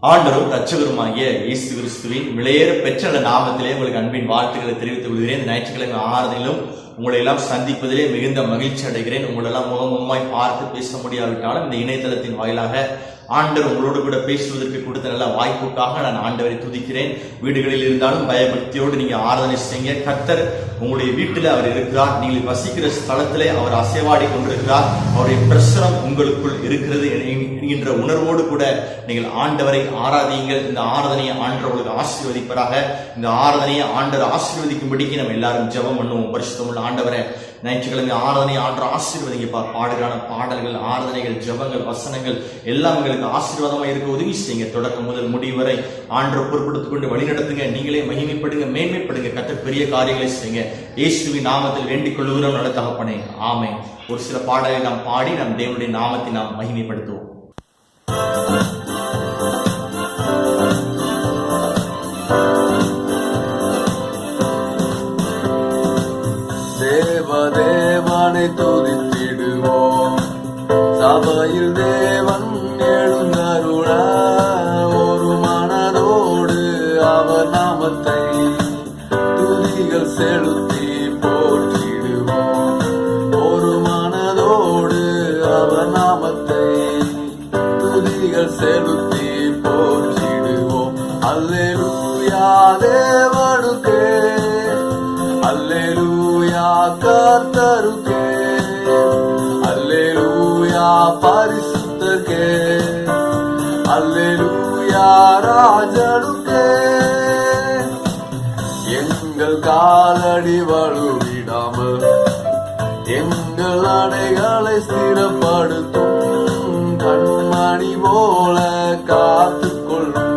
ஆண்டவரும் இரட்சகருமாகிய இயேசு கிறிஸ்துவின் விலையேற பெற்ற நாமத்திலே உங்களுக்கு அன்பின் வாழ்த்துக்களை தெரிவித்துக் கொள்கிறேன். இந்த ஞாயிற்றுக்கிழமை ஆறுதலிலும் உங்களை எல்லாம் சந்திப்பதிலே மிகுந்த மகிழ்ச்சி அடைகிறேன். உங்களெல்லாம் முகமுகமாய் பார்த்து பேச முடியாவிட்டாலும் இந்த இணையதளத்தின் வாயிலாக ஆண்டவர் உங்களோடு கூட பேசுவதற்கு கொடுத்த நல்ல வாய்ப்புக்காக நான் ஆண்டவரை துதிக்கிறேன். வீடுகளில் இருந்தாலும் பயபக்தியோடு நீங்க ஆராதனை செய்யுங்க. கர்த்தர் உங்களுடைய வீட்டில் அவர் இருக்கிறார். நீங்கள் வசிக்கிற ஸ்தலத்திலே அவர் அசைவாடி கொண்டிருக்கிறார். அவருடைய பிரசனம் உங்களுக்குள் இருக்கிறது என்கின்ற உணர்வோடு கூட நீங்கள் ஆண்டவரை ஆராதியுங்கள். இந்த ஆராதனையை ஆண்டவர் உங்களுக்கு ஆசீர்வதிப்பதாக. இந்த ஆராதனையை ஆண்டவர் ஆசீர்வதிக்கும்படிக்கு நம்ம எல்லாரும் ஜெபம் பண்ணுவோம். பரிசுத்தமுள்ள ஆண்டவரை, ஞாயிற்றுக்கிழமை ஆராதனை ஆண்டவர் ஆசீர்வதிங்கப்பா. பாடுகிறான பாடல்கள், ஆராதனைகள், ஜெபங்கள், வசனங்கள் எல்லாம் எங்களுக்கு ஆசீர்வாதமா இருக்க உதவி செய்யுங்க. தொடக்கம் முதல் முடிவு வரை ஆண்டவர் பொறுப்படுத்திக் கொண்டு வழி நடத்துங்க. நீங்களே மகிமைப்படுங்க, மேன்மைப்படுங்க. கர்த்தர் பெரிய காரியங்களை செய்யுங்க. இயேசுவின் நாமத்தில் வேண்டிக் கொள்ளுகிறோம் நல்ல தகப்பனே, ஆமென். ஒரு சில பாடலை நாம் பாடி நம் தேவனுடைய நாமத்தை நாம் மகிமைப்படுத்துவோம். தேவனை துதித்திடுவோம். சபையில் தேவன் எழுந்தருள ஒரு மனதோடு அவர் நாமத்தை துதிகள் செலுத்தி போற்றிடுவோம். ஒரு மனதோடு அவர் நாமத்தை துதிகள் செலுத்தி போற்றிடுவோம். அல்லேலூயா தேவனுக்கே, அல்லேலூயா கர்த்தருக்கே, அல்லேலூயா பரிசுத்தருக்கே, அல்லேலூயா ராஜனுக்கே. எங்கள் காலடி வலுவிடாமல் எங்கள் அடைகளை ஸ்திரப்படுத்தும். கண்மணி போல காத்துக்கொள்ளும்.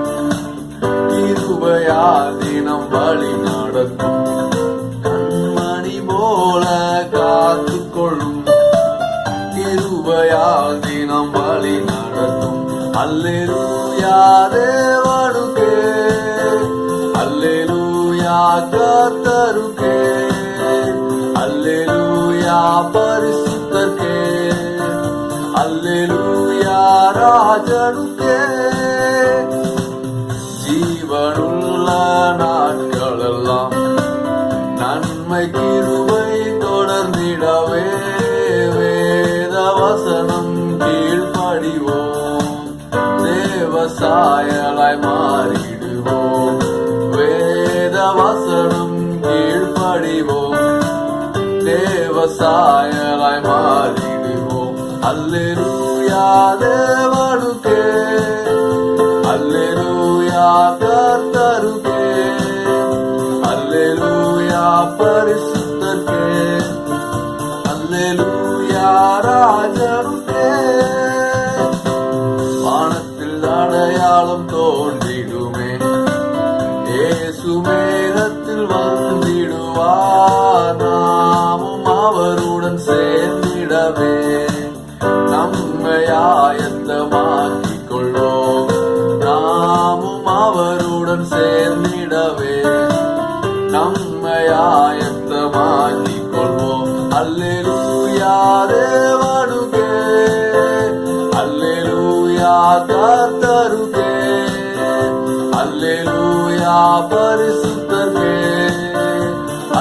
கிருபையா தினம் வழி நடக்கும். காத்துக்கொள்ளும். கிருபையால் தினம் வழி நடத்தும். அல்லேலூயா தேவனுக்கே, அல்லேலூயா கர்த்தருக்கே, அல்லேலூயா பரிசுத்தருக்கே, அல்லேலூயா ராஜனுக்கே. ஜீவனுள்ள நாட்களெல்லாம் நன்மை கிருபை தொடர்ந்திடவே வேத வசனம் கீழ்ப்படிவோம். தேவசாயலாய் மாறிடுவோம். வேத வசனம் கீழ்ப்படிவோம். தேவசாயலாய் மாறிடுவோம். அல்லேலூயா தேவனுக்கே, அல்லேலூயா கர்த்தருக்கே, அல்லேலூயா பரிசுத்தருக்கே, அல்லேலூயா ராஜனுக்கே. வானத்தில் அடையாளம் தோன்றிடுமே, இயேசு மேகத்தில் வந்திடுவார். நாமும் அவருடன் சேர்ந்திடவே நம்மை ஆயத்தமாக்கிக் கொள்வோம். நாமும் அவருடன் சேர்ந்திடவே நம்மை ஆயத்தமாக்கிக் கொள்வோம். அல்லேலூயா தேவனுக்கே, அல்லேலூயா கர்த்தருக்கே, அல்லேலூயா பரிசுத்தருக்கே,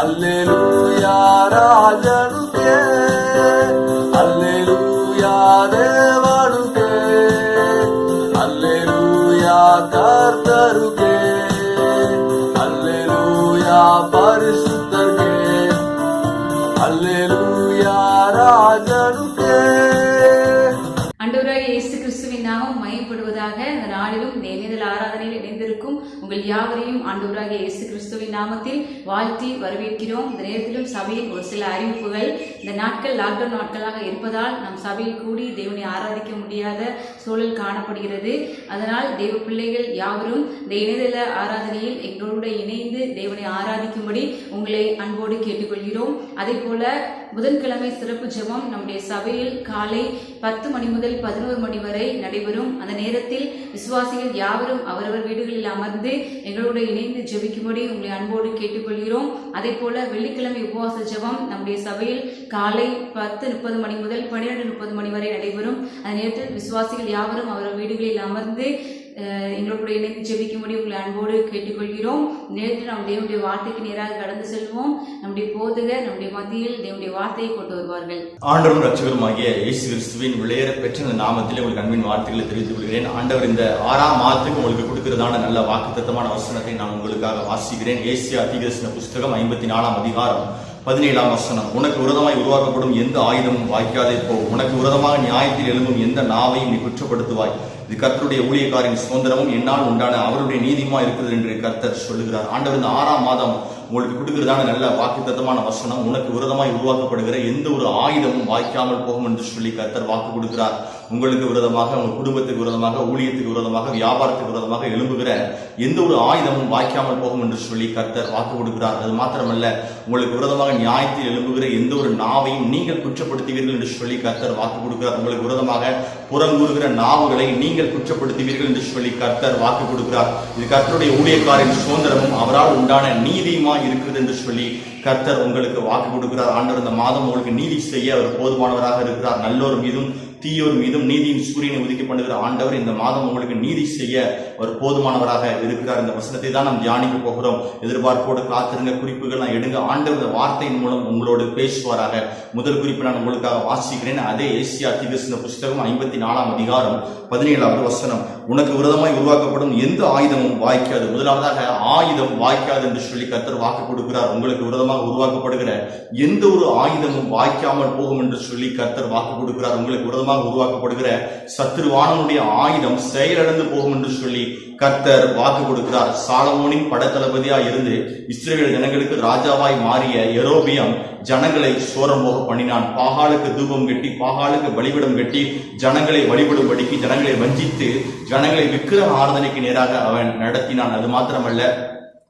அல்லேலூயா ராஜனுக்கே, அல்லேலூயா தேவனுக்கே, அல்லேலூயா கர்த்தருக்கே, அல்லேலூயா பரிசுத்தருக்கே, அல்லேலூயா ராஜனுக்கே. ஆண்டவராகிய இயேசு கிறிஸ்துவின் நாமம் மகிமைப்படுவதாக. இந்த நாளிலும் இந்த இணையதள ஆராதனையில் இணைந்திருக்கும் உங்கள் யாவரையும் ஆண்டவராகிய இயேசு கிறிஸ்துவின் நாமத்தில் வாழ்த்தி வரவேற்கிறோம். இந்த நேரத்திலும் சபையின் ஒரு சில அறிவிப்புகள். இந்த நாட்கள் லாக்டவுன் நாட்களாக இருப்பதால் நம் சபையில் கூடி தேவனை ஆராதிக்க முடியாத சூழல் காணப்படுகிறது. அதனால் தேவ பிள்ளைகள் யாவரும் இந்த இணையதள ஆராதனையில் எங்களோடு இணைந்து தேவனை ஆராதிக்கும்படி உங்களை அன்போடு கேட்டுக்கொள்கிறோம். அதே போல புதன்கிழமை சிறப்பு ஜெபம் நம்முடைய சபையில் காலை 10 மணி முதல் 11 மணி வரை நடைபெறும். அந்த நேரத்தில் விசுவாசிகள் யாவரும் அவரவர் வீடுகளில் அமர்ந்து எங்களோடு இணைந்து ஜெபிக்கும்படி உங்களை அன்போடு கேட்டுக்கொள்கிறோம். அதே போல வெள்ளிக்கிழமை உபவாச ஜெபம் நம்முடைய சபையில் காலை 10:30 மணி முதல் 12:30 மணி வரை நடைபெறும். அந்த நேரத்தில் விசுவாசிகள் யாவரும் அவரவர் வீடுகளில் அமர்ந்து எங்களோட இணைந்து ஜெபிக்கும்படி உங்களை அன்போடு கேட்டுக்கொள்கிறோம். நேற்று நாம் தேவனுடைய வார்த்தைக்கு நேராக கடந்து செல்வோம். நம்முடைய போதகர் நம்முடைய மத்தியில் தேவனுடைய வார்த்தையை கொண்டு வருவார்கள். ஆண்டவரும் ரட்சகருமாகிய இயேசு கிறிஸ்துவின் விலையேற பெற்ற இந்த நாமத்திலே உங்களுக்கு அன்பின் வார்த்தைகளை தெரிவித்துக் கொள்கிறேன். ஆண்டவர் இந்த 6ஆம் மாதத்துக்கு உங்களுக்கு கொடுக்கிறதான நல்ல வாக்குத்தத்தமான வசனத்தை நான் உங்களுக்காக வாசிக்கிறேன். ஏசியா தீர்க்கதரிசன புஸ்தகம் 54ஆம் அதிகாரம் 17ஆம் வசனம். உனக்கு விரோதமாய் உருவாக்கப்படும் எந்த ஆயுதமும் வாய்க்காதே போ. உனக்கு விரோதமாக நியாயத்தில் எழும்பும் எந்த நாவையும் நீ குற்றப்படுத்துவாய். இது கர்த்தருடைய ஊழியக்காரின் சுதந்திரமும் என்னால் உண்டான அவருடைய நீதியுமா இருக்கிறது என்று கர்த்தர் சொல்லுகிறார். ஆண்டவர் இந்த 6ஆம் மாதம் உங்களுக்கு கொடுக்கிறதான நல்ல வாக்குத்தத்தமான வசனம், உனக்கு விரோதமாய் உருவாக்கப்படுகிற எந்த ஒரு ஆயுதமும் வாய்க்காமல் போகும் என்று சொல்லி கர்த்தர் வாக்கு கொடுக்கிறார். உங்களுக்கு விரோதமாக, உங்கள் குடும்பத்துக்கு விரோதமாக, ஊழியத்துக்கு விரோதமாக, வியாபாரத்துக்கு விரோதமாக எழும்புகிற எந்த ஒரு ஆயுதமும் வாய்க்காமல் போகும் என்று சொல்லி கர்த்தர் வாக்கு கொடுக்கிறார். அது மாத்திரமல்ல, உங்களுக்கு விரோதமாக நியாயத்தில் எழும்புகிற எந்த ஒரு நாவையும் நீங்கள் குற்றப்படுத்துவீர்கள் என்று சொல்லி கர்த்தர் வாக்கு கொடுக்கிறார். உங்களுக்கு விரோதமாக புறங்கூறுகிற நாவுகளை நீங்கள் குற்றப்படுத்துவீர்கள் என்று சொல்லி கர்த்தர் வாக்கு கொடுக்கிறார். இது கர்த்தருடைய ஊழியக்காரின் சுதந்திரமும் அவரால் உண்டான நீதியுமா இருக்கிறது என்று சொல்லி கர்த்தர் உங்களுக்கு வாக்கு கொடுக்கிறார். ஆண்டவர் இந்த மாதம் உங்களுக்கு நீதி செய்ய அவர் போதுமானவராக இருக்கிறார். நல்லோர் மீதும் தீயோர் மீதும் நீதியின் சூரியனை உதிக்க பண்ணுகிற ஆண்டவர் இந்த மாதம் உங்களுக்கு நீதி செய்ய அவர் போதுமானவராக இருக்கிறார். இந்த வசனத்தை தான் நாம் தியானிக்க போகிறோம். எதிர்பார்ப்போடு காத்திருங்க, குறிப்புகள் நான் எடுங்க. ஆண்டவர் இந்த வார்த்தையின் மூலம் உங்களோடு பேசுவாராக. முதல் குறிப்பு நான் உங்களுக்காக வாசிக்கிறேன். அதே ஏசியா தீர்க்கதரிசன புஸ்தகம் 54ஆம் அதிகாரம் 17ஆவது வசனம். உனக்கு விரோதமாய் உருவாக்கப்படும் எந்த ஆயுதமும் வாய்க்காது. முதலாவதாக ஆயுதம் வாய்க்காது என்று சொல்லி கர்த்தர் வாக்கு கொடுக்கிறார். உங்களுக்கு விரோதமாக உருவாக்கப்படுகிற எந்த ஒரு ஆயுதமும் வாய்க்காமல் போகும் என்று சொல்லி கர்த்தர் வாக்கு கொடுக்கிறார். உங்களுக்கு விரோதமாக உருவாக்கப்படுகிற சத்துருவானனுடைய ஆயுதம் செயலிழந்து போகும் என்று சொல்லி கர்த்தர் வாக்கு கொடுக்கிறார். சாலமோனின் படத்தளபதியாய் இருந்து இஸ்ரவேல் ஜனங்களுக்கு ராஜாவாய் மாறிய யெரொபெயாம் ஜனங்களை சோரம் போக பண்ணினான். பாகாலுக்கு தூபம் கட்டி, பாகாலுக்கு பலிபீடம் கட்டி, ஜனங்களை வழிபடும்படிக்கு ஜனங்களை வஞ்சித்து ஜனங்களை விக்கிரக ஆராதனைக்கு நேராக அவன் நடத்தினான். அது மாத்திரமல்ல,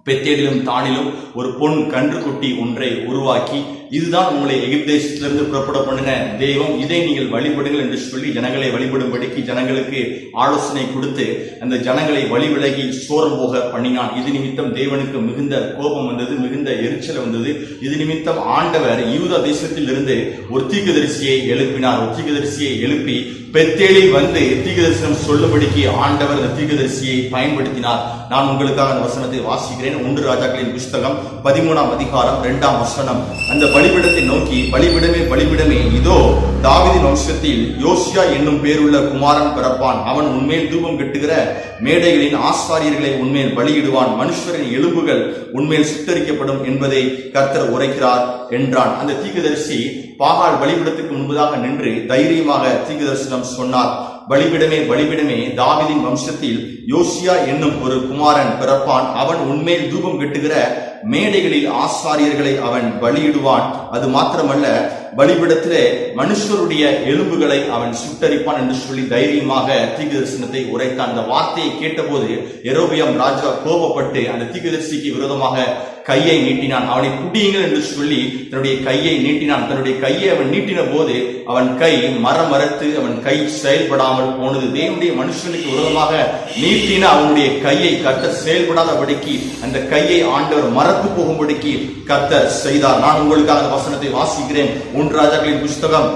பெத்தேலிலும் தானிலும் ஒரு பொன் கன்றுக்குட்டி ஒன்றை உருவாக்கி, இதுதான் உங்களை எகிப்து தேசத்திலிருந்து புறப்பட பண்ணின தெய்வம், இதை நீங்கள் வழிபடுங்கள் என்று சொல்லி ஜனங்களை வழிபடும்படிக்கு ஜனங்களுக்கு ஆலோசனை கொடுத்து அந்த ஜனங்களை வழி விலகி சோரம் போக பண்ணினான். இது நிமித்தம் தேவனுக்கு மிகுந்த கோபம் வந்தது, மிகுந்த எரிச்சல் வந்தது. இது நிமித்தம் ஆண்டவர் யூதா தேசத்தில் இருந்து ஒரு தீர்க்கதரிசியை எழுப்பினார். ஒரு தீர்க்கதரிசியை எழுப்பி பெத்தேலில் வந்து தீர்க்கதரிசனம் சொல்லும்படிக்கு ஆண்டவர் அந்த தீர்க்கதரிசியை பயன்படுத்தினார். நான் உங்களுக்காக அந்த வசனத்தை வாசிக்கிறேன். 1 ராஜாக்களின் புஸ்தகம் 13ஆம் அதிகாரம் 2ஆம் வசனம். அந்த பலிபீடத்தை நோக்கி, பலிபீடமே பலிபீடமே, இதோ தாவீதின் வம்சத்தில் யோசியா என்னும் பேருள்ள குமாரன் பிறப்பான். அவன் உன்மேல் தூபம் கட்டுகிற மேடைகளின் ஆசாரியர்களை உன்மேல் பலியிடுவான். மனுஷரின் எலும்புகள் உன்மேல் சுட்டரிக்கப்படும் என்பதை கர்த்தர் உரைக்கிறார் என்றான். அந்த தீர்க்கதரிசி பாகால் பலிபீடத்துக்கு முன்பதாக நின்று தைரியமாக தீர்க்கதரிசனம் சொன்னார். பலிபீடமே பலிபீடமே, தாவீதின் வம்சத்தில் யோசியா என்னும் ஒரு குமாரன் பிறப்பான். அவன் உன்மேல் தூபம் கட்டுகிற மேடைகளில் ஆசாரியர்களை அவன் பலியிடுவான். அது மாத்திரமல்ல, பலிபீடத்திலே மனுஷருடைய எலும்புகளை அவன் சுட்டரிப்பான் என்று சொல்லி தைரியமாக தீர்க்கதரிசனத்தை உரைத்தான். அந்த வார்த்தையை கேட்டபோது யெரொபெயாம் ராஜா கோபப்பட்டு அந்த தீர்க்கதரிசிக்கு விரோதமாக கையை நீட்டினான். அவனை புடியுங்கள் என்று சொல்லி தன்னுடைய கையை நீட்டினான். தன்னுடைய கையை அவன் நீட்டின போது அவன் கை மரமறுத்து அவன் கை செயல்படாமல் போனது. தேவனுடைய மனுஷனுக்கு விரோதமாக நீட்டின அவனுடைய கையை கர்த்தர் செயல்படாதபடிக்கு அந்த கையை ஆண்டவர் மறத்து போகும்படிக்கு கர்த்தர் செய்தார். நான் உங்களுக்காக அந்த வசனத்தை வாசிக்கிறேன். 1 ராஜாக்களின் புஸ்தகம்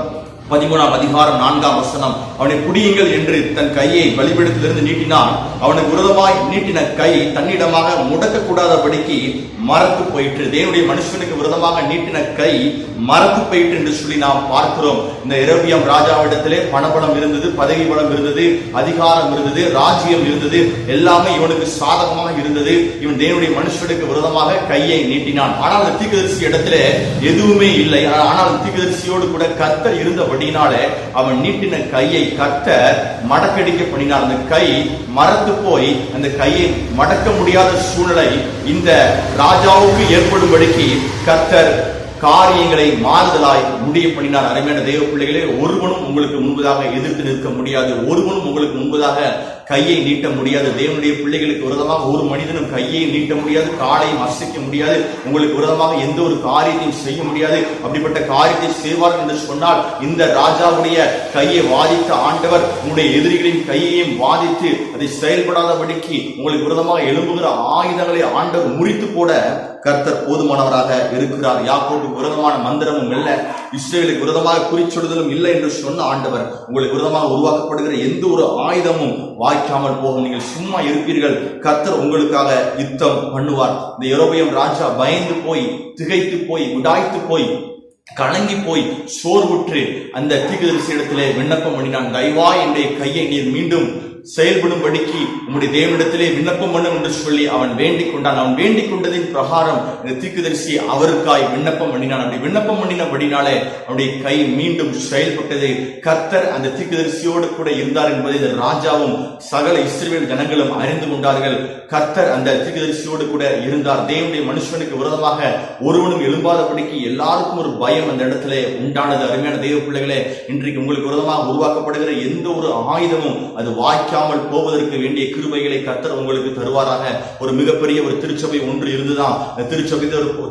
13ஆம் அதிகாரம் 4ஆம் வசனம். அவனை புடியுங்கள் என்று தன் கையை பலிபீடத்திலிருந்து நீட்டினான். அவனுக்கு விரோதமாய் நீட்டின கை தன்னிடமாக முடக்கக்கூடாதபடிக்கு மறத்து போயிற்று. தேவனுடைய மனுஷனுக்கு விரோதமாக நீட்டின கை மறத்து போயிற்று என்று சொல்லி நாம் பார்க்கிறோம். இந்த யெரொபெயாம் ராஜாவிடத்திலே பணபலம் இருந்தது, பதவி பலம் இருந்தது, அதிகாரம் இருந்தது, ராஜ்யம் இருந்தது, எல்லாமே இவனுக்கு சாதகமாக இருந்தது. இவன் தேவனுடைய மனுஷனுக்கு விரோதமாக கையை நீட்டினான். ஆனால் அந்த தீர்க்கதரிசி இடத்திலே எதுவுமே இல்லை. ஆனால் அந்த தீர்க்கதரிசியோடு கூட கர்த்தர் இருந்தபடினாலே அவன் நீட்டின கையை கர்த்தர் மடக்கடிக்க பண்ணினார். அந்த கை மறத்து போய் அந்த கையை மடக்க முடியாத சூழ்நிலை இந்த ராஜாவுக்கு ஏற்படும்படிக்கு கர்த்தர் காரியங்களை மாறுதலாய் முடிய பண்ணினார். அருமையான தேவ பிள்ளைகளே, ஒருவனும் உங்களுக்கு முன்பதாக எதிர்த்து நிற்க முடியாது. ஒருவனும் உங்களுக்கு முன்பதாக கையை நீட்ட முடியாது. தேவனுடைய பிள்ளைகளுக்கு விரோதமாக ஒரு மனிதனும் கையை நீட்ட முடியாது, காலையும் அசைக்க முடியாது, உங்களுக்கு விரோதமாக எந்த ஒரு காரியத்தையும் செய்ய முடியாது. அப்படிப்பட்ட காரியத்தை செய்வார் என்று சொன்னால் இந்த ராஜாவுடைய கையை வாதித்த ஆண்டவர் உங்களுடைய எதிரிகளின் கையையும் வாதித்து அதை செயல்படாதபடிக்கு உங்களுக்கு விரோதமாக எழும்புகிற ஆயுதங்களை ஆண்டவர் முறித்து போட கர்த்தர் போதுமானவராக இருக்கிறார். யாக்கோபுக்கு விரோதமான மந்திரமும் இல்லை, இஸ்ரவேலுக்கு விரோதமாக குறிச்சொல்லுதலும் இல்லை என்று சொன்ன ஆண்டவர் உங்களுக்கு விரோதமாக உருவாக்கப்படுகிற எந்த ஒரு ஆயுதமும் வாய்க்க வாய்க்காமல் போகும். நீங்கள் சும்மா இருப்பீர்கள், கர்த்தர் உங்களுக்காக யுத்தம் பண்ணுவார். இந்த யெரொபெயாம் ராஜா பயந்து போய், திகைத்து போய், உடாய்த்து போய், கலங்கி போய், சோர்வுற்று அந்த தீர்க்கதரிசியிடத்திலே விண்ணப்பம் பண்ணினான். தயவாய் என்னுடைய கையை நீர் மீண்டும் செயல்படும்படிக்கு உம்முடைய தேவனிடத்திலே விண்ணப்பம் பண்ணும் என்று சொல்லி அவன் வேண்டிக் கொண்டான். அவன் வேண்டிக் கொண்டதின் பிரகாரம் இந்த தீர்க்கதரிசி அவருக்காய் விண்ணப்பம் பண்ணினான். அப்படி விண்ணப்பம் பண்ணினபடினாலே அவனுடைய கை மீண்டும் செயல்பட்டது. கர்த்தர் அந்த தீர்க்கதரிசியோடு கூட இருந்தார் என்பதை இந்த ராஜாவும் சகல இஸ்ரவேல் ஜனங்களும் அறிந்து கொண்டார்கள். கர்த்தர் அந்த தீர்க்கதரிசியோடு கூட இருந்தார். தேவனுடைய மனுஷனுக்கு விரோதமாக ஒருவனும் எழும்பாதபடிக்கு எல்லாருக்கும் ஒரு பயம் அந்த இடத்துல உண்டானது. அருமையான தேவ பிள்ளைகளே, இன்றைக்கு உங்களுக்கு விரோதமாக உருவாக்கப்படுகிற எந்த ஒரு ஆயுதமும் அது வாய்க்காமல் போவதற்கு வேண்டிய கிருபைகளை கர்த்தர் உங்களுக்கு தருவாராக. ஒரு மிகப்பெரிய ஒரு திருச்சபை ஒன்று இருந்துதான்.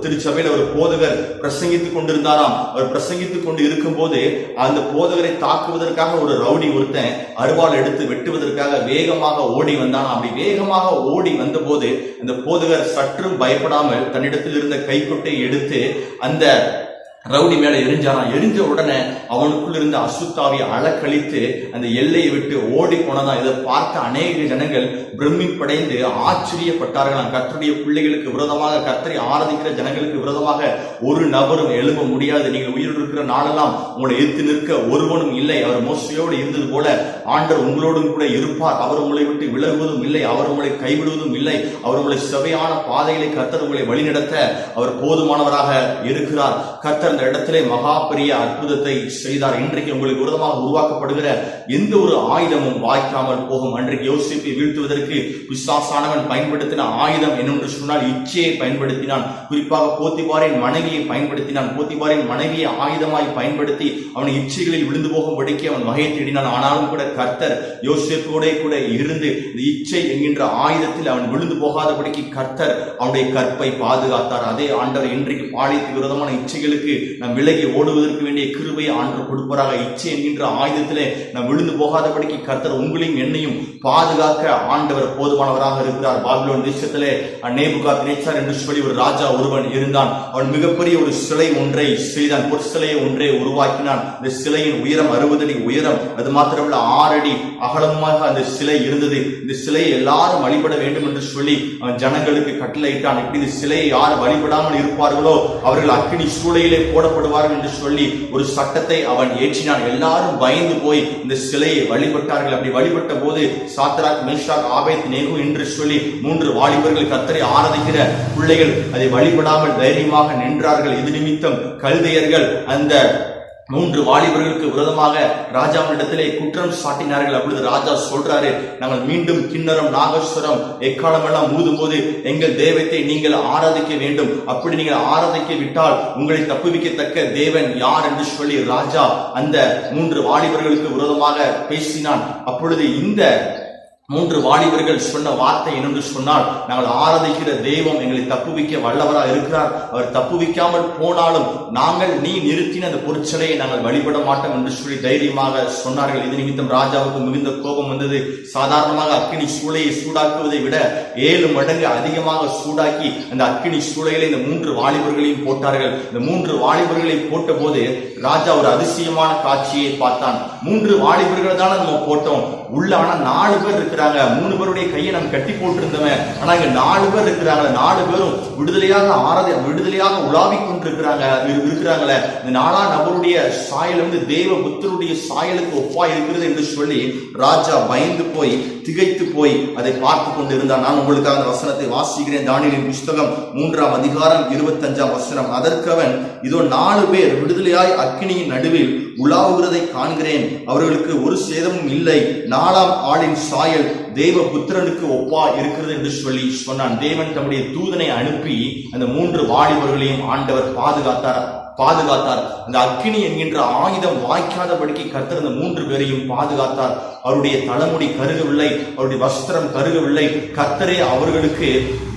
திருச்சபையில ஒரு போதகர் பிரசங்கித்துக் கொண்டிருந்தாராம். அவர் பிரசங்கித்துக் கொண்டு இருக்கும் போது அந்த போதகரை தாக்குவதற்காக ஒரு ரவுடி ஒருத்தன் அருவாள் எடுத்து வெட்டுவதற்காக வேகமாக ஓடி வந்தான். அப்படி வேகமாக ஓடி வந்த போது அந்த போதகர் சற்றும் பயப்படாமல் தன்னிடத்தில் இருந்த கைக்குட்டை எடுத்து அந்த ரவுடி மேல எரிஞ்சாராம். எரிஞ்ச உடனே அவனுக்குள் இருந்த அசுத்தாவியை அலக்கழித்து அந்த எல்லையை விட்டு ஓடி போனதான். இதை பார்த்த அநேக ஜனங்கள் பிரமிப்படைந்து ஆச்சரியப்பட்டார்களாம். கர்த்தருடைய பிள்ளைகளுக்கு விரோதமாக, கர்த்தரை ஆராதிக்கிற ஜனங்களுக்கு விரோதமாக ஒரு நபரும் எழும்ப முடியாது. நீங்கள் உயிரோடு இருக்கிற நாளெல்லாம் உங்களை எதிர்த்து நிற்க ஒருவனும் இல்லை. அவர் மோசையோடு இருந்தது போல ஆண்டவர் உங்களோடும் கூட இருப்பார். அவர் உங்களை விட்டு விலகுவதும் இல்லை, அவர் உங்களை கைவிடுவதும் இல்லை. அவர் உங்களை செவையான பாதைகளை கர்த்தர் உங்களை வழிநடத்த அவர் போதுமானவராக இருக்கிறார். கர்த்தர் அந்த இடத்திலே மகா பெரிய அற்புதத்தை செய்தார். இன்றைக்கு உங்களுக்கு விரோதமாக உருவாக்கப்படுகிற எந்த ஒரு ஆயுதமும் வாய்க்காமல் போகும். அன்றைக்கு யோசேப்பை வீழ்த்துவதற்கு பிசாசானவன் பயன்படுத்தின ஆயுதம் என்னென்று சொன்னால் இச்சையை பயன்படுத்தினான். குறிப்பாக போத்திபாரின் மனைவியை பயன்படுத்தினான். போத்திபாரின் மனைவியை ஆயுதமாய் பயன்படுத்தி அவனை இச்சைகளில் விழுந்து போகும்படிக்கு அவன் வகை தேடினான். ஆனாலும் கூட கர்த்தர் யோசேப்போட கூட இருந்து இந்த இச்சை என்கின்ற ஆயுதத்தில் அவன் விழுந்து போகாதபடிக்கு கர்த்தர் அவனுடைய கற்பை பாதுகாத்தார். அதே ஆண்டவர் இன்றைக்கு பாலியத்துக்கு விரோதமான இச்சைகளுக்கு நாம் விலகி ஓடுவதற்கு வேண்டிய கிருபையை ஆண்டவர் கொடுப்பாராக. இச்சை என்கின்ற ஆயுதத்திலே நாம் விழுந்து போகாதபடிக்கு கர்த்தர் உங்களையும் என்னையும் பாதுகாக்க ஆண்டவர் போதுமானவராக இருக்கிறார். பாபிலோன் தேசத்திலே நேபுகாத்நேச்சார் என்று சொல்லி ஒரு ராஜா ஒருவன் இருந்தான். அவன் மிகப்பெரிய ஒரு சிலை ஒன்றை செய்தான். பொற்சிலையை ஒன்றை உருவாக்கினான். இந்த சிலையின் உயரம் 60 அடி உயரம், அது மாத்திரமல்ல 6 அடி அகலமாக அந்த சிலை இருந்தது. இந்த சிலையை எல்லாரும் வழிபட வேண்டும் என்று சொல்லி அவன் ஜனங்களுக்கு கட்டளையிட்டான். இப்படி இந்த சிலையை யார் வழிபடாமல் இருப்பார்களோ அவர்கள் அக்கினி சூளையிலே போடப்படுவார்கள் என்று சொல்லி ஒரு சட்டத்தை அவன் ஏற்றினான். எல்லாரும் பயந்து போய் இந்த சிலையை வழிபட்டார்கள். அப்படி வழிபட்ட போது சாத்ராக், மேஷாக், ஆபேத்நேகோ என்று சொல்லி 3 வாலிபர்கள் கர்த்தரை ஆராதிக்கிற பிள்ளைகள் அதை வழிபடாமல் தைரியமாக நின்றார்கள். இது நிமித்தம் கல்தையர்கள் அந்த 3 வாலிபர்களுக்கு விரோதமாக ராஜாவினிடத்திலே குற்றம் சாட்டினார்கள். அப்பொழுது ராஜா சொல்றாரு, நாங்கள் மீண்டும் கிண்ணறம், நாகஸ்வரம், எக்காலம் எல்லாம் ஊதும் போது எங்கள் தெய்வத்தை நீங்கள் ஆராதிக்க வேண்டும். அப்படி நீங்கள் ஆராதிக்க விட்டால் உங்களை தப்புவிக்கத்தக்க தேவன் யார் என்று சொல்லி ராஜா அந்த 3 வாலிபர்களுக்கு விரோதமாக பேசினான். அப்பொழுது இந்த 3 வாலிபர்கள் சொன்ன வார்த்தை என்னென்று சொன்னால், நாங்கள் ஆராதிக்கிற தெய்வம் எங்களை தப்புவிக்க வல்லவராக இருக்கிறார். அவர் தப்புவிக்காமல் போனாலும் நாங்கள் நீ நிறுத்தின அந்த பொருட்சிலையை நாங்கள் வழிபட மாட்டோம் என்று சொல்லி தைரியமாக சொன்னார்கள். இது நிமித்தம் ராஜாவுக்கு மிகுந்த கோபம் வந்தது. சாதாரணமாக அக்கினி சூளையை சூடாக்குவதை விட 7 மடங்கு அதிகமாக சூடாக்கி அந்த அக்கினி சூளையில இந்த 3 வாலிபர்களையும் போட்டார்கள். இந்த 3 வாலிபர்களை போட்ட போது ராஜா ஒரு அதிசயமான காட்சியை பார்த்தான். 3 வாலிபர்கள் தானே நம்ம போட்டோம், உள்ள ஆனா 4 பேர் இருக்கிறாங்க. 3 பேருடைய கையை நம்ம கட்டி போட்டிருந்தவன், ஆனா இங்க 4 பேர் இருக்கிறாங்க. 4 பேரும் விடுதலையாக உலாவிக் கொண்டிருக்கிறாங்களே. இந்த 4ஆம் நபருடைய சாயல் வந்து தேவ புத்தருடைய சாயலுக்கு ஒப்பா இருக்கிறது என்று சொல்லி ராஜா பயந்து போய், திகைத்து போய் அதை பார்த்து கொண்டு இருந்தான். நான் உங்களுக்காக அந்த வசனத்தை வாசிக்கிறேன். தானியேலின் புஸ்தகம் 3ஆம் அதிகாரம் 25ஆம் வசனம். அதற்கவன், இதோ 4 பேர் விடுதலையாய் அக்கினியின் நடுவில் உலாவுகிறதை காண்கிறேன். அவர்களுக்கு ஒரு சேதமும் இல்லை. 4ஆம் ஆளின் சாயல் தேவ புத்திரனுக்கு ஒப்பா இருக்கிறது என்று சொல்லி சொன்னான். தேவன் தம்முடைய தூதனை அனுப்பி அந்த 3 வாலிபர்களையும் ஆண்டவர் பாதுகாத்தார். அந்த அக்கினி என்கின்ற ஆயுதம் வாய்க்காதபடிக்கு கர்த்தர் அந்த 3 பேரையும் பாதுகாத்தார். அவருடைய தலைமுடி கருகவில்லை, அவருடைய வஸ்திரம் கருகவில்லை. கர்த்தரே அவர்களுக்கு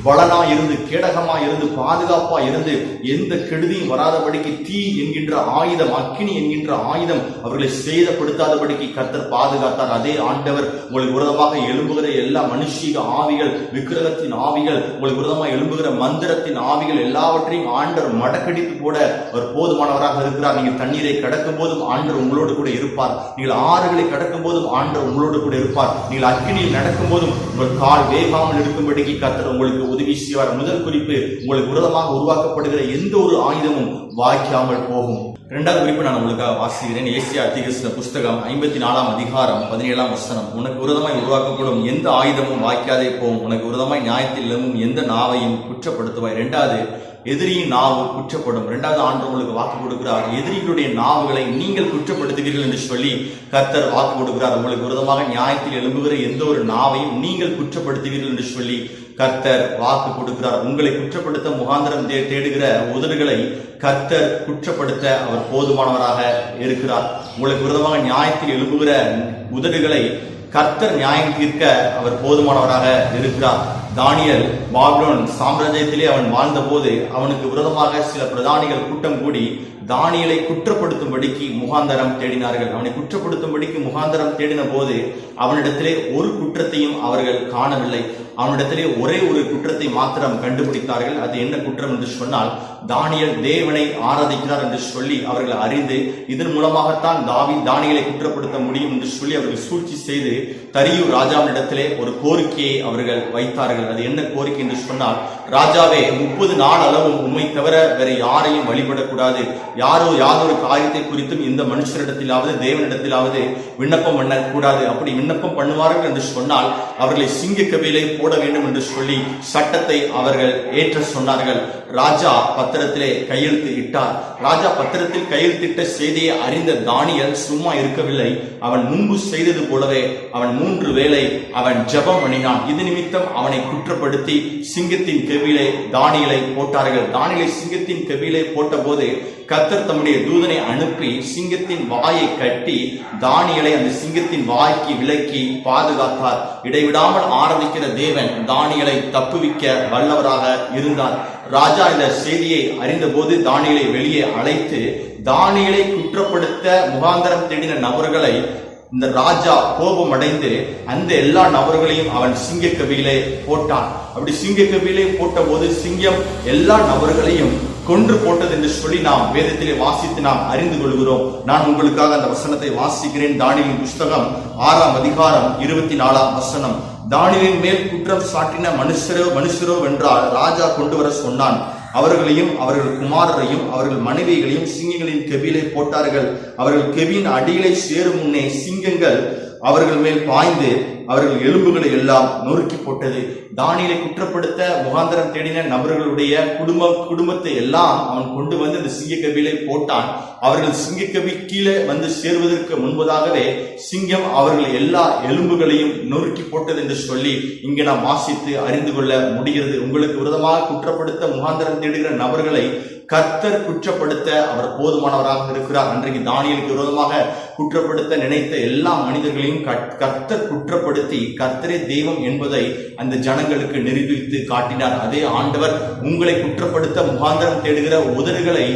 பலனா இருந்து, கேடகமா இருந்து, பாதுகாப்பா இருந்து, எந்த கெடுதியும் வராதபடிக்கு தீ என்கின்ற ஆயுதம், அக்கினி என்கின்ற ஆயுதம் அவர்களை சேதப்படுத்தாதபடிக்கு கர்த்தர் பாதுகாத்தார். அதே ஆண்டவர் உங்களுக்கு விரோதமாக எழும்புகிற எல்லா மனுஷீக ஆவிகள், விக்கிரகத்தின் ஆவிகள், உங்களுக்கு விரோதமாக எழும்புகிற மந்திரத்தின் ஆவிகள் எல்லாவற்றையும் ஆண்டவர் மடக்கடித்து போட அவர் போதுமானவராக இருக்கிறார். நீங்கள் தண்ணீரை கடக்கும் போதும் ஆண்டவர் உங்களோடு கூட இருப்பார். நீங்கள் ஆறுகளை கடக்கும் போதும் ஆண்டவர் உங்களோடு கூட இருப்பார். நீங்கள் அக்கினியில் நடக்கும் போதும் உங்கள் கால் வேகாமல் இருக்கும்படிக்கு கர்த்தர் உங்களுக்கு உதவி செய்வார். முதல் குறிப்பு, உங்களுக்கு விரோதமாக உருவாக்கப்படுகிற எந்த ஒரு ஆயுதமும் வாய்க்காமல் போகும். இரண்டாவது குறிப்பு நான் உங்களுக்காக வாசிக்கிறேன். ஏசியா தீர்க்கதரிசன புஸ்தகம் 54 அதிகாரம் 17 வசனம். உனக்கு விரோதமாய் உருவாக்கப்படும் எந்த ஆயுதமும் வாய்க்காதே போகும். உனக்கு விரோதமாய் நியாயத்தில் எழும்பும் எந்த நாவையும் குற்றப்படுத்துவாய். இரண்டாவது, எதிரியின் நாவு குற்றப்படும். இரண்டாவது ஆண்டு உங்களுக்கு வாக்கு கொடுக்கிறார். எதிரிகளுடைய நாவுகளை நீங்கள் குற்றப்படுத்துவீர்கள் என்று சொல்லி கர்த்தர் வாக்கு கொடுக்கிறார். உங்களுக்கு விரோதமாக நியாயத்தில் எழும்புகிற எந்த ஒரு நாவையும் நீங்கள் குற்றப்படுத்துவீர்கள் என்று சொல்லி கர்த்தர் வாக்கு கொடுக்கிறார். உங்களை குற்றப்படுத்த முகாந்திரம் தேடுகிற உதடுகளை கர்த்தர் குற்றப்படுத்த அவர் போதுமானவராக இருக்கிறார். உங்களுக்கு விரோதமாக நியாயத்தில் எழும்புகிற உதடுகளை கர்த்தர் நியாயம் தீர்க்க அவர் போதுமானவராக இருக்கிறார். தானியேல் பாபிலோன் சாம்ராஜ்யத்திலே அவன் வாழ்ந்த போது அவனுக்கு விரோதமாக சில பிரதானிகள் கூட்டம் கூடி தானியேலை குற்றப்படுத்தும்படிக்கு முகாந்தரம் தேடினார்கள். அவனை குற்றப்படுத்தும்படிக்கு முகாந்தரம் தேடின போது அவனிடத்திலே ஒரு குற்றத்தையும் அவர்கள் காணவில்லை. அவனிடத்திலே ஒரே ஒரு குற்றத்தை மாத்திரம் கண்டுபிடித்தார்கள். அது என்ன குற்றம் என்று சொன்னால், தானியேல் தேவனை ஆராதிக்கிறார் என்று சொல்லி அவர்கள் அறிந்து இதன் மூலமாகத்தான் தானியேலை குற்றப்படுத்த முடியும் என்று சொல்லி அவர்கள் சூழ்ச்சி செய்து தரியு ராஜாவினிடத்திலே ஒரு கோரிக்கையை அவர்கள் வைத்தார்கள். அது என்ன கோரிக்கை என்று சொன்னால், ராஜாவே, 30 நாள் அளவும் உம்மை தவிர வேற யாரையும் வழிபடக்கூடாது. யாதொரு காரியத்தை குறித்தும் இந்த மனுஷரிடத்திலாவது தேவனிடத்திலாவது விண்ணப்பம் பண்ணக்கூடாது. அப்படி விண்ணப்பம் பண்ணுவார்கள் என்று சொன்னால் அவர்களை சிங்க கவியிலே போட வேண்டும் என்று சொல்லி சட்டத்தை அவர்கள் ஏற்ற சொன்னார்கள். ராஜா பத்திரத்திலே கையெழுத்து இட்டார். ராஜா பத்திரத்தில் கையெழுத்திட்ட செய்தியை அறிந்த தானியேல் சும்மா இருக்கவில்லை. அவன் முன்பு செய்தது போலவே அவன் 3 வேளை அவன் ஜெபம் பண்ணினான். இது நிமித்தம் அவனை குற்றப்படுத்தி சிங்கத்தின் கெவியிலே தானியேலை போட்டார்கள். தானியேலை சிங்கத்தின் கெவியிலே போட்ட போது கர்த்தர் தம்முடைய தூதனை அனுப்பி சிங்கத்தின் வாயை கட்டி தானியேலை அந்த சிங்கத்தின் வாய்க்கு விலக்கி பாதுகாத்தார். இடைவிடாமல் ஆராதிக்கிற தேவன் தானியேலை தப்புவிக்க வல்லவராக இருந்தார். ராஜா இந்த செய்தியை அறிந்த போது தானியேலை வெளியே அழைத்து தானியேலை குற்றப்படுத்த முகாந்தரம் தேடின நபர்களை இந்த ராஜா கோபம் அடைந்து அந்த எல்லா நபர்களையும் அவன் சிங்க கவியிலே போட்டான். அப்படி சிங்க கவியிலே போட்ட போது சிங்கம் எல்லா நபர்களையும் கொன்று போட்டது என்று சொல்லி நாம் வேதத்திலே வாசித்து நாம் அறிந்து கொள்கிறோம். நான் உங்களுக்காக அந்த வசனத்தை வாசிக்கிறேன். தானியேலின் புஸ்தகம் 6 அதிகாரம் 24 வசனம். தானியேலின் மேல் குற்றம் சாட்டின மனுஷரோ வென்றால் ராஜா கொண்டு வர சொன்னான். அவர்களையும் அவர்கள் குமாரரையும் அவர்கள் மனைவிகளையும் சிங்கங்களின் கெபியிலே போட்டார்கள். அவர்கள் கெபியின் அடியிலே சேரும் முன்னே சிங்கங்கள் அவர்கள் மேல் பாய்ந்து அவர்கள் எலும்புகளை எல்லாம் நொறுக்கி போட்டது. தானியேலை குற்றப்படுத்த முகாந்தரம் தேடின நபர்களுடைய குடும்பத்தை எல்லாம் அவன் கொண்டு வந்து இந்த சிங்கக்கவியிலே போட்டான். அவர்கள் சிங்கக்கவி கீழே வந்து சேர்வதற்கு முன்பதாகவே சிங்கம் அவர்கள் எல்லா எலும்புகளையும் நொறுக்கி போட்டது என்று சொல்லி இங்கு நாம் வாசித்து அறிந்து கொள்ள முடிகிறது. உங்களுக்கு விரோதமாக குற்றப்படுத்த முகாந்தரம் தேடுகிற நபர்களை கர்த்தர் குற்றப்படுத்த அவர் போதுமானவராக இருக்கிறார். அன்றைக்கு தானியேலுக்கு விரோதமாக குற்றப்படுத்த நினைத்த எல்லா மனிதர்களையும் கர்த்தர் குற்றப்படுத்தி கர்த்தரே தெய்வம் என்பதை அந்த ஜனங்களுக்கு நிரூபித்து காட்டினார். அதே ஆண்டவர் உங்களை குற்றப்படுத்த முகாந்தரம் தேடுகிற உதடுகளை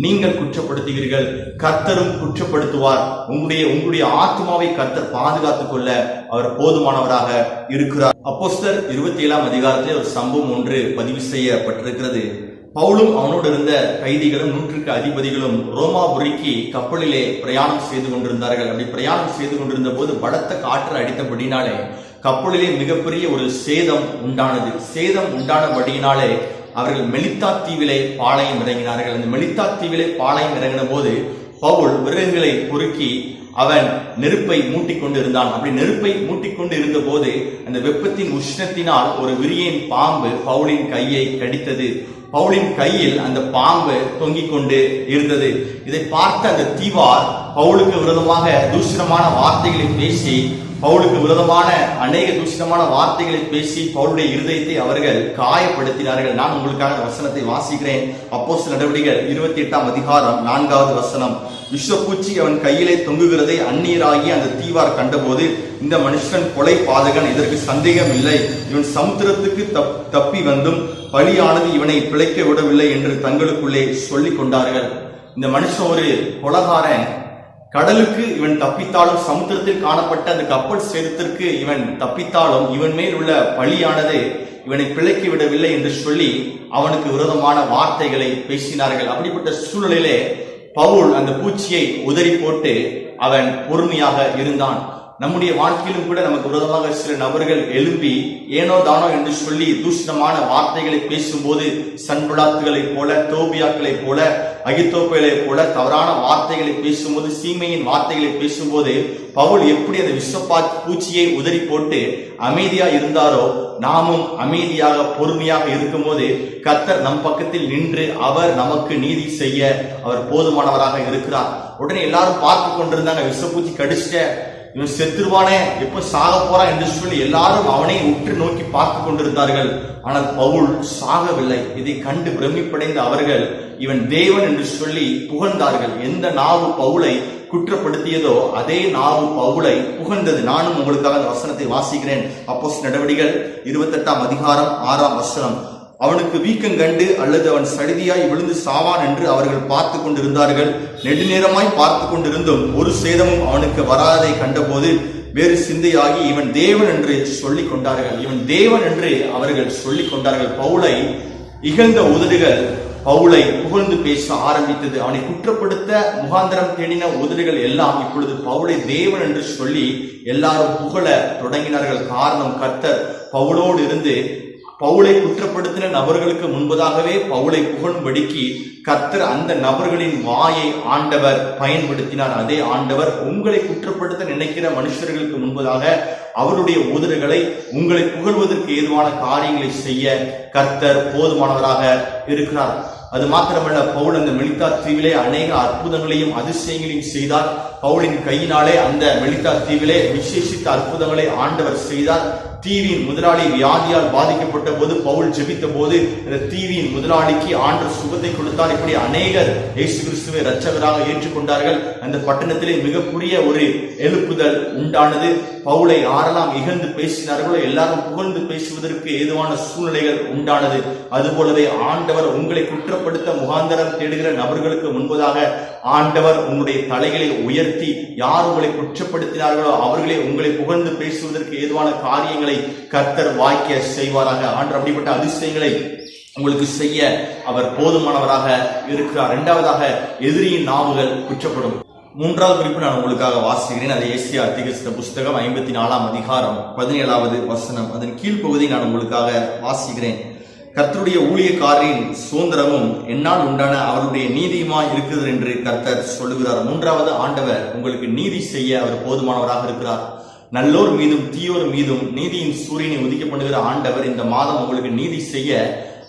நீங்கள் குற்றப்படுத்துகிறீர்கள், கர்த்தரும் குற்றப்படுத்துவார். உங்களுடைய ஆத்மாவை கர்த்தர் பாதுகாத்துக் கொள்ள அவர் போதுமானவராக இருக்கிறார். அப்போஸ்தலர் 27 அதிகாரத்தில் ஒரு சம்பவம் ஒன்று பதிவு செய்யப்பட்டிருக்கிறது. பவுலும் அவனோடு இருந்த கைதிகளும் 100 அதிபதிகளும் ரோமாபுரிக்கு கப்பலிலே பிரயாணம் செய்து கொண்டிருந்தார்கள். அப்படி பிரயாணம் செய்து கொண்டிருந்த போது பலத்த காற்று அடித்தபடினாலே கப்பலிலே மிகப்பெரிய ஒரு சேதம் உண்டானது. சேதம் உண்டானபடியினாலே அவர்கள் மெலித்தா தீவிலே பாளையம் இறங்கினார்கள். அந்த மெலித்தா தீவிலே பாளையம் இறங்கின போது பவுல் விறகுகளை பொறுக்கி அவன் நெருப்பை மூட்டிக்கொண்டு இருந்தான். அப்படி நெருப்பை மூட்டிக்கொண்டு இருந்த போது அந்த வெப்பத்தின் உஷ்ணத்தினால் ஒரு விரியன் பாம்பு பவுலின் கையை கடித்தது. பவுலின் கையில் அந்த பாம்பு தொங்கிக் கொண்டு இருந்தது. இதை பார்த்த அந்த தீவார் பவுலுக்கு விரோதமாக தூஷணமான வார்த்தைகளை பேசி பவுலுக்கு விரோதமான அநேக தூஷணமான வார்த்தைகளை பேசி பவுலுடைய இருதயத்தை அவர்கள் காயப்படுத்தினார்கள். நான் உங்களுக்காக வசனத்தை வாசிக்கிறேன். அப்போஸ்தலர் நடவடிக்கைகள் 28ஆம் அதிகாரம் 4வது வசனம். விஷப்பூச்சி அவன் கையிலே தொங்குகிறதை அந்நியராகி அந்த தீவார் கண்டபோது, இந்த மனுஷன் கொலை பாதகன், இதற்கு சந்தேகம் இல்லை, இவன் சமுத்திரத்துக்கு தப்பி வந்தும் பலியானது இவனை பிழைக்க விடவில்லை என்று தங்களுக்குள்ளே சொல்லிக் கொண்டார்கள். இந்த மனுஷன் ஒரு கொலகாரன், கடலுக்கு இவன் தப்பித்தாலும் சமுத்திரத்தில் காணப்பட்ட அந்த கப்பல் சேதத்திற்கு இவன் தப்பித்தாலும் இவன் மேல் உள்ள பழியானது இவனை பிழைக்க விடவில்லை என்று சொல்லி அவனுக்கு விரோதமான வார்த்தைகளை பேசினார்கள். அப்படிப்பட்ட சூழ்நிலையிலே பவுல் அந்த பூச்சியை உதறி போட்டு அவன் பொறுமையாக இருந்தான். நம்முடைய வாழ்க்கையிலும் கூட நமக்கு விரோதமாக சில நபர்கள் எழும்பி ஏனோ தானோ என்று சொல்லி தூஷணமான வார்த்தைகளை பேசும்போது, சன்புலாத்துகளைப் போல, தோபியாக்களைப் போல, அகித்தோப்பைகளைப் போல தவறான வார்த்தைகளை பேசும்போது, சீமையின் வார்த்தைகளை பேசும்போது பவுல் எப்படி அந்த பூச்சியை உதறி போட்டு அமைதியா இருந்தாரோ, நாமும் அமைதியாக பொறுமையாக இருக்கும் போது கர்த்தர் நம் பக்கத்தில் நின்று அவர் நமக்கு நீதி செய்ய அவர் போதுமானவராக இருக்கிறார். உடனே எல்லாரும் பார்த்து கொண்டிருந்தாங்க, விஷப்பூச்சி கடிச்சிட்ட, இவன் செத்துருவானே, எப்ப சாக போறான் என்று சொல்லி எல்லாரும் அவனை உற்று நோக்கி பார்த்து கொண்டிருந்தார்கள். ஆனால் பவுல் சாகவில்லை. இதை கண்டு பிரமிப்படைந்த அவர்கள் இவன் தேவன் என்று சொல்லி புகழ்ந்தார்கள். எந்த நாவு பவுலை குற்றப்படுத்தியதோ அதே நாவு பவுலை புகழ்ந்தது. நானும் உங்களுக்காக அந்த வசனத்தை வாசிக்கிறேன். அப்போஸ்தலர் நடவடிக்கைகள் 28ஆம் அதிகாரம் 6ஆம் வசனம். அவனுக்கு வீக்கம் கண்டு அல்லது அவன் சடிதியாய் விழுந்து சாவான் என்று அவர்கள் பார்த்து கொண்டிருந்தார்கள். நெடுநேரமாய் பார்த்து கொண்டிருந்தும் ஒரு சேதமும் அவனுக்கு வராதை கண்டபோது வேறு சிந்தையாகி இவன் தேவன் என்று சொல்லிக் கொண்டார்கள். இவன் தேவன் என்று அவர்கள் சொல்லிக் கொண்டார்கள். பவுலை இகழ்ந்த உதடுகள் பவுலை புகழ்ந்து பேச ஆரம்பித்தது. அவனை குற்றப்படுத்த முகாந்திரம் தேடின உதடுகள் எல்லாம் இப்பொழுது பவுலை தேவன் என்று சொல்லி எல்லாரும் புகழ தொடங்கினார்கள். காரணம், கர்த்தர் பவுலோடு இருந்து பவுலை குற்றப்படுத்தின நபர்களுக்கு முன்பதாகவே பவுலை புகழும்படிக்கு கர்த்தர் அந்த நபர்களின் வாயை ஆண்டவர் பயன்படுத்தினார். அதே ஆண்டவர் உங்களை குற்றப்படுத்த நினைக்கிற மனுஷர்களுக்கு முன்பதாக அவருடைய உதடுகளை உங்களை புகழ்வதற்கு ஏதுவான காரியங்களை செய்ய கர்த்தர் போதுமானவராக இருக்கிறார். அது மாத்திரமல்ல, பவுல் அந்த மெலித்தா தீவிலே அநேக அற்புதங்களையும் அதிசயங்களையும் செய்தார். பவுலின் கையினாலே அந்த மெலித்தா தீவிலே விசேஷித்த அற்புதங்களை ஆண்டவர் செய்தார். தீவியின் முதலாளி வியாதியால் பாதிக்கப்பட்ட போது பவுல் ஜெபித்த போது இந்த தீவியின் முதலாளிக்கு ஆண்டவர் சுகத்தை கொடுத்தார். இப்படி அநேகர் இயேசு கிறிஸ்துவை இரட்சகராக ஏற்றுக்கொண்டார்கள். அந்த பட்டணத்திலே மிகப்பெரிய ஒரு எழுப்புதல் உண்டானது. பவுலை யாரெல்லாம் இகழ்ந்து பேசினார்களோ எல்லாரும் புகழ்ந்து பேசுவதற்கு ஏதுவான சூழ்நிலைகள் உண்டானது. அதுபோலவே ஆண்டவர் உங்களை குற்றப்படுத்த முகாந்தரம் தேடுகிற நபர்களுக்கு முன்பதாக ஆண்டவர் உங்களுடைய தலைகளை உயர்த்தி யார் உங்களை குற்றப்படுத்தினார்களோ அவர்களே உங்களை புகழ்ந்து பேசுவதற்கு ஏதுவான காரியங்களை கர்த்தர் வாய்க்க செய்வாராக. ஆண்டவர் அப்படிப்பட்ட அதிசயங்களை உங்களுக்கு செய்ய அவர் போதுமானவராக இருக்கிறார். இரண்டாவதாக, எதிரியின் நாவுகள் குற்றப்படும். மூன்றாவது குறிப்பு நான் உங்களுக்காக வாசிக்கிறேன். அது ஏசியா தீர்க்கதரிசன புஸ்தகம் 54ஆம் அதிகாரம் 17வது வசனம். அதன் கீழ்ப்பகுதி நான் உங்களுக்காக வாசிக்கிறேன். கர்த்தருடைய ஊழியக்காரரின் சுதந்திரமும் என்னால் உண்டான அவருடைய நீதியுமாய் இருக்கிறது என்று கர்த்தர் சொல்லுகிறார். மூன்றாவது, ஆண்டவர் உங்களுக்கு நீதி செய்ய அவர் போதுமானவராக இருக்கிறார். நல்லோர் மீதும் தீயோர் மீதும் நீதியின் சூரியனை உதிக்க பண்ணுகிற ஆண்டவர் இந்த மாதம் உங்களுக்கு நீதி செய்ய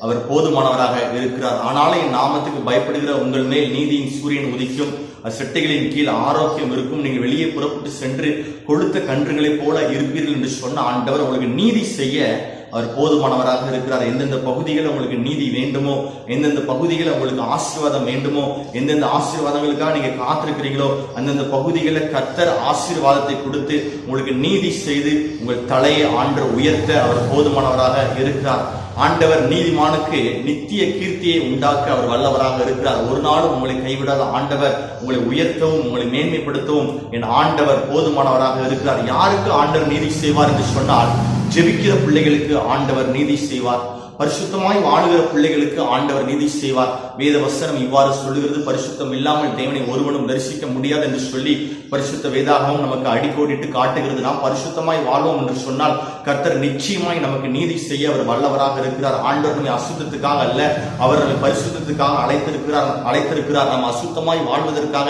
அவர் போதுமானவராக இருக்கிறார். ஆனாலும் என் நாமத்துக்கு பயப்படுகிற உங்கள் மேல் நீதியின் சூரியன் உதிக்கும், செட்டைகளின் கீழ் ஆரோக்கியம் இருக்கும், நீங்கள் வெளியே புறப்பட்டு சென்று கொழுத்த கன்றுகளைப் போல இருப்பீர்கள் என்று சொன்ன ஆண்டவர் உங்களுக்கு நீதி செய்ய அவர் போதுமானவராக இருக்கிறார். எந்தெந்த பகுதிகளில் உங்களுக்கு நீதி வேண்டுமோ, எந்தெந்த பகுதிகளில் உங்களுக்கு ஆசீர்வாதம் வேண்டுமோ, எந்தெந்த ஆசீர்வாதங்களுக்காக நீங்க காத்திருக்கிறீங்களோ அந்தந்த பகுதிகளில் கர்த்தர் ஆசீர்வாதத்தை கொடுத்து உங்களுக்கு நீதி செய்து உங்கள் தலையை ஆண்டவர் உயர்த்த அவர் போதுமானவராக இருக்கிறார். ஆண்டவர் நீதிமானுக்கு நித்திய கீர்த்தியை உண்டாக்க அவர் வல்லவராக இருக்கிறார். ஒரு நாளும் உங்களை கைவிடாத ஆண்டவர் உங்களை உயர்த்தவும் உங்களை மேன்மைப்படுத்தவும் என் ஆண்டவர் போதுமானவராக இருக்கிறார். யாருக்கு ஆண்டவர் நீதி செய்வார் என்று சொன்னால், ஜெபிக்கிற பிள்ளைகளுக்கு ஆண்டவர் நீதி செய்வார். பரிசுத்தமாய் வாழுகிற பிள்ளைகளுக்கு ஆண்டவர் நீதி செய்வார். வேத வசனம் இவ்வாறு சொல்லுகிறது, பரிசுத்தம் இல்லாமல் தேவனை ஒருவனும் தரிசிக்க முடியாது என்று சொல்லி பரிசுத்த வேதாகமும் நமக்கு அடிக்கோடிட்டு காட்டுகிறது. நாம் பரிசுத்தமாய் வாழ்வோம் என்று சொன்னால் கர்த்தர் நிச்சயமாய் நமக்கு நீதி செய்ய அவர் வல்லவராக இருக்கிறார். ஆண்டவர் நம்மை அசுத்தத்துக்காக அல்ல, அவர் நம்மை பரிசுத்தத்துக்காக அழைத்திருக்கிறார். நாம் அசுத்தமாய் வாழ்வதற்காக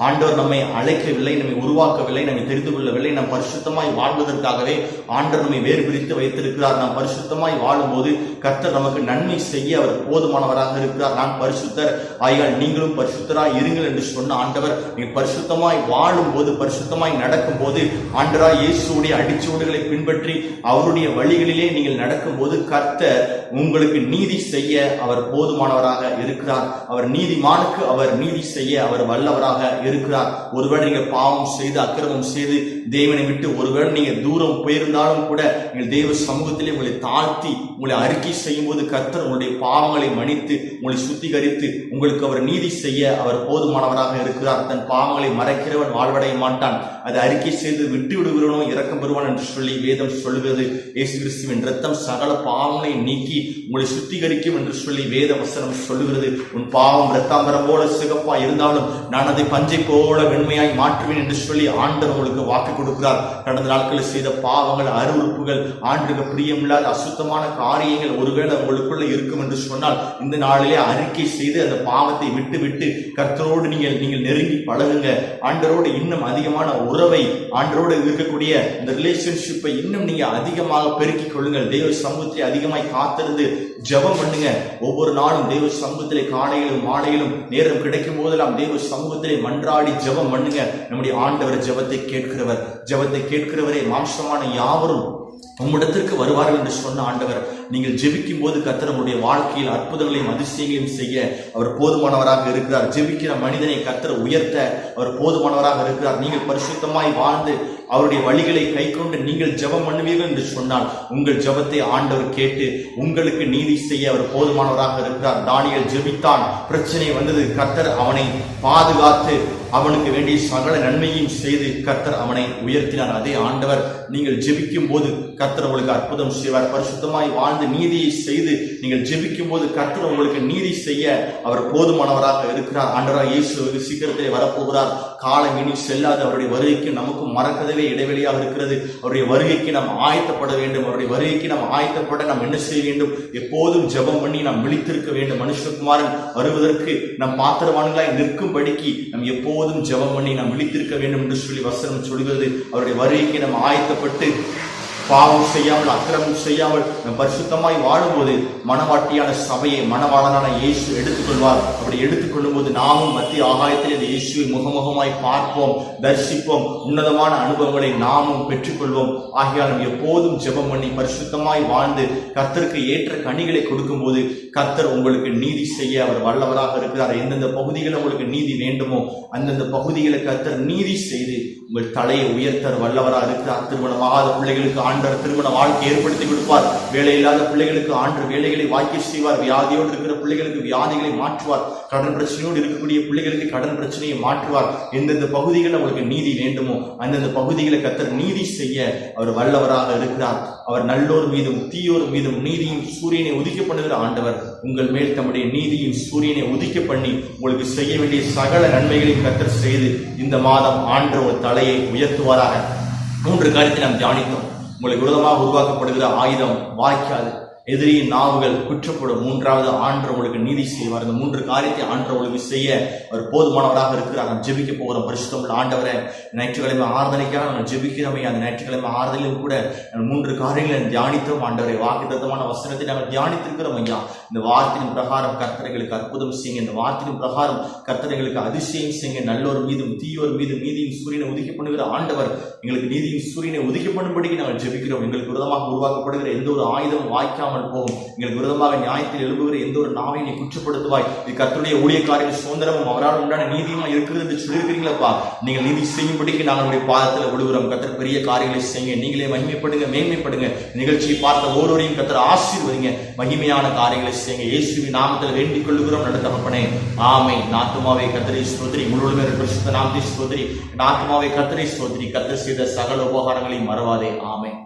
ஆண்டவர் நம்மை அழைக்கவில்லை, நம்மை உருவாக்கவில்லை, நம்மை தெரிந்து கொள்ளவில்லை. நாம் பரிசுத்தமாய் வாழ்வதற்காகவே ஆண்டவர் நம்மை வேறு பிரித்து வைத்திருக்கிறார். நாம் பரிசுத்தமாய் வாழும்போது கர்த்தர் நமக்கு நன்மை செய்ய அவர் போதுமானவராக இருக்கிறார். நான் பரிசுத்தர் ஆகையால் நீங்களும் பரிசுத்தராய் இருங்கள் என்று சொன்ன ஆண்டவர், நீங்கள் பரிசுத்தமாய் வாழும் போது, பரிசுத்தமாய் நடக்கும் போது, ஆண்டவராய் இயேசுவுடைய அடிச்சுவடுகளை பின்பற்றி அவருடைய வழிகளிலே நீங்கள் நடக்கும் போது கர்த்தர் உங்களுக்கு நீதி செய்ய அவர் போதுமானவராக இருக்கிறார். அவர் நீதிமானுக்கு அவர் நீதி செய்ய அவர் வல்லவராக இருக்கிறார். ஒருவேளை நீங்கள் பாவம் செய்து அக்கிரமம் செய்து தேவனை விட்டு ஒருவேளை நீங்க தூரம் போயிருந்தாலும் கூட நீங்கள் தேவ சமூகத்திலே உங்களை தாழ்த்தி உங்களை அறிக்கை செய்யும் போது கர்த்தர் உங்களுடைய பாவங்களை மன்னித்து உங்களை சுத்திகரித்து உங்களுக்கு அவர் நீதி செய்ய அவர் போதுமானவராக இருக்கிறார். தன் பாவங்களை மறைக்கிறவன் வாழ்வடைய மாட்டான், அதை அறிக்கை செய்து விட்டு விடுகிறவனோ இரக்கம் பெறுவான் என்று சொல்லி வேதம் சொல்லுகிறது. இயேசு கிறிஸ்துவின் இரத்தம் சகல பாவங்களை நீக்கி உங்களை சுத்திகரிக்கும் என்று சொல்லி வேத வசனம் சொல்லுகிறது. உன் பாவம் இரத்தாம்பரம் போல சிகப்பா இருந்தாலும் நான் அதை பஞ்சை போல வெண்மையாய் மாற்றுவேன் என்று சொல்லி ஆண்டவர் உங்களுக்கு வாக்கு கொடுக்கிறார். கடந்த நாட்களில் செய்த பாவங்கள், அருவருப்புகள், ஆண்டுக்கு பிரியமில்லாத அசுத்தமான காரியங்கள் ஒருவேளை உங்களுக்குள்ள இருக்கும் என்று சொன்னால் இந்த நாளிலே அறிக்கை செய்து அந்த பாவத்தை விட்டு விட்டு கர்த்தரோடு நீங்கள் நெருங்கி பழகுங்க. ஆண்டவரோடு இன்னும் அதிகமான உறவை, ஆண்டவரோடு இருக்கக்கூடிய இந்த ரிலேஷன்ஷிப்பை இன்னும் நீங்க அதிகமாக பெருக்கிக் கொள்ளுங்கள். தேவ சமூகத்தை அதிகமாய் காத்திருந்து ஜெபம் பண்ணுங்க. ஒவ்வொரு நாளும் தேவ சமூகத்திலே காலையிலும் மாலையிலும் நேரம் கிடைக்கும் போதெல்லாம் தேவ சமூகத்திலே மன்றாடி ஜெபம் பண்ணுங்க. நம்முடைய ஆண்டவர் ஜெபத்தை கேட்கிறவரே மாம்சமான யாவரும் உம்மிடத்திற்கு வருவார்கள் என்று சொன்ன ஆண்டவர், நீங்கள் ஜெபிக்கும் போது கர்த்தர் நம்முடைய வாழ்க்கையில் அற்புதங்களையும் அதிசயங்களையும் செய்ய அவர் போதுமானவராக இருக்கிறார். ஜெபிக்கிற மனிதனை கர்த்தர் உயர்த்த அவர் போதுமானவராக இருக்கிறார். நீங்கள் பரிசுத்தமாய் வாழ்ந்து அவருடைய வழிகளை கை கொண்டு நீங்கள் ஜெபம் பண்ணுவீர்கள் என்று சொன்னால் உங்கள் ஜெபத்தை ஆண்டவர் கேட்டு உங்களுக்கு நீதி செய்ய அவர் போதுமானவராக இருக்கிறார். தானியேல் ஜெபித்தான், பிரச்சனை வந்தது, கர்த்தர் அவனை பாதுகாத்து அவனுக்கு வேண்டிய சகல நன்மையும் செய்து கர்த்தர் அவனை உயர்த்தினார். அதே ஆண்டவர் நீங்கள் ஜெபிக்கும் போது கர்த்தர் உங்களுக்கு அற்புதம் செய்வார். பரிசுத்தமாய் வாழ்ந்து நீதியை செய்து நீங்கள் ஜெபிக்கும் போது கர்த்தர் உங்களுக்கு நீதி செய்ய அவர் போதுமானவராக இருக்கிறார். ஆண்டவராக இயேசு சீக்கிரத்திலே வரப்போகிறார். காலம் இனி செல்லாத அவருடைய வருகைக்கு நமக்கும் மறக்கதவே இடைவெளியாக இருக்கிறது. அவருடைய வருகைக்கு நாம் ஆயத்தப்பட வேண்டும். அவருடைய வருகைக்கு நாம் ஆயத்தப்பட நாம் என்ன செய்ய வேண்டும்? எப்போதும் ஜெபம் பண்ணி நாம் விழித்திருக்க வேண்டும். மனுஷகுமாரன் வருவதற்கு நாம் பாத்திரவான்களாய் நிற்கும்படிக்கு நாம் எப்போதும் ஜெபம் பண்ணி நாம் விழித்திருக்க வேண்டும் என்று சொல்லி வசனம் சொல்கிறது. அவருடைய வருகைக்கு நாம் ஆயத்தப்பட்டு பாவம் செய்யாமல் அக்கிரமம் செய்யாமல் நம் பரிசுத்தமாய் வாழும்போது மனவாட்டியான சபையை மனவாளனான இயேசு எடுத்துக்கொள்வார். அப்படி எடுத்துக்கொள்ளும் போது நாமும் மத்திய ஆகாயத்தில் இந்த இயேசுவை முகமுகமாய் பார்ப்போம், தரிசிப்போம், உன்னதமான அனுபவங்களை நாமும் பெற்றுக்கொள்வோம். ஆகையால் நாம் எப்போதும் ஜெபம் பண்ணி பரிசுத்தமாய் வாழ்ந்து கர்த்தருக்கு ஏற்ற கனிகளை கொடுக்கும் போது கர்த்தர் உங்களுக்கு நீதி செய்ய அவர் வல்லவராக இருக்கிறார். எந்தெந்த பகுதிகளில் உங்களுக்கு நீதி வேண்டுமோ அந்தந்த பகுதிகளை கர்த்தர் நீதி செய்து உங்கள் தலையை உயர்த்த வல்லவராக இருக்கிறார். திருமணமாகாத பிள்ளைகளுக்கு ஆண்டவர் திருமண வாழ்க்கை ஏற்படுத்தி கொடுப்பார். வேலை இல்லாத பிள்ளைகளுக்கு ஆண்டவர் வேலைகளை வாய்க்க செய்வார். வியாதியோடு இருக்கிற பிள்ளைகளுக்கு வியாதிகளை மாற்றுவார். கடன் பிரச்சனையோடு இருக்கக்கூடிய பிள்ளைகளுக்கு கடன் பிரச்சனையை மாற்றுவார். எந்தெந்த பகுதிகளில் உங்களுக்கு நீதி வேண்டுமோ அந்தந்த பகுதிகளை கர்த்தர் நீதி செய்ய அவர் வல்லவராக இருக்கிறார். அவர் நல்லோர் மீதும் தீயோர் மீதும் நீதியும் சூரியனை உதிக்க பண்ணுகிற ஆண்டவர் உங்கள் மேல் தம்முடைய நீதியும் சூரியனை உதிக்க பண்ணி உங்களுக்கு செய்ய வேண்டிய சகல நன்மைகளையும் கர்த்தர் செய்து இந்த மாதம் ஆண்டவர் தலையை உயர்த்துவாராக. 3 காரியத்தை நாம் தியானித்தோம். உங்களுக்கு விரோதமாக உருவாக்கப்படுகிற ஆயுதம் வாய்க்காது, எதிரியின் நாவுகள் குற்றப்படும். 3வது ஆண்டவர் உங்களுக்கு நீதி செய்வார். இந்த 3 காரியத்தை ஆண்டவர் உங்களுக்கு செய்ய அவர் போதுமானவராக இருக்கிறார். நாம் ஜெபிக்க போகிற பரிசுத்தமுள்ள ஆண்டவரை ஞாயிற்றுக்கிழமை ஆராதனைக்காக நம்ம ஜெபிக்கிறோமே, அந்த ஞாயிற்றுக்கிழமை ஆராதனையிலும் கூட 3 காரியங்களை தியானித்தோம். ஆண்டவரை வாக்குத்தத்தமான வசனத்தை நாங்கள் தியானித்திருக்கிறோம். ஐயா, இந்த வார்த்தையின் பிரகாரம் கர்த்தர்களுக்கு அற்புதம் செய்யுங்க. இந்த வார்த்தையின் பிரகாரம் கர்த்தர்களுக்கு அதிசயம் செய்யுங்க. நல்லோர் மீதும் தீயோர் மீதும் நீதியும் சூரியனை உதிக்க பண்ணுகிற ஆண்டவர் எங்களுக்கு நீதியும் சூரியனை உதிக்க பண்ணும்படிக்கு நாங்கள் ஜெபிக்கிறோம். எங்களுக்கு விரோதமாக உருவாக்கப்படுகிற எந்த ஒரு ஆயுதம் வாய்க்காமல் போகும். எங்களுக்கு விரோதமாக நியாயத்தில் எழுப்புகிற எந்த ஒரு நாவை நீ குற்றப்படுத்துவாய். இது கர்த்தருடைய ஊழியக்காரர்கள் சுதந்திரமும் அவரால் உண்டான நீதியுமா இருக்கிறது என்று சொல்லியிருக்கிறீங்களப்பா. நீங்கள் நீதி செய்யும்படிக்கு நாங்களுடைய பாதத்தில் விடுகிறோம். கர்த்தர் பெரிய காரியங்களை செய்யுங்க. நீங்களே மகிமைப்படுங்க, மேன்மைப்படுங்க. நிகழ்ச்சியை பார்த்த ஒவ்வொருவரையும் கர்த்தர் ஆசீர்வதிங்க. மகிமையான காரியங்களை செய்யுங்க. இயேசுவின் நாமத்தில் வேண்டிக் கொள்ளுகிறோம் நல்ல தகப்பனே, ஆமென். ஆத்துமாவே கர்த்தரை ஸ்தோத்திரி, முழுவதுமே பரிசுத்த நாமத்தை ஸ்தோத்திரி. ஆத்துமாவே கர்த்தரை ஸ்தோத்திரி. கர்த்தர் செய்த சகல உபகாரங்களையும் மறவாதே. ஆமென்.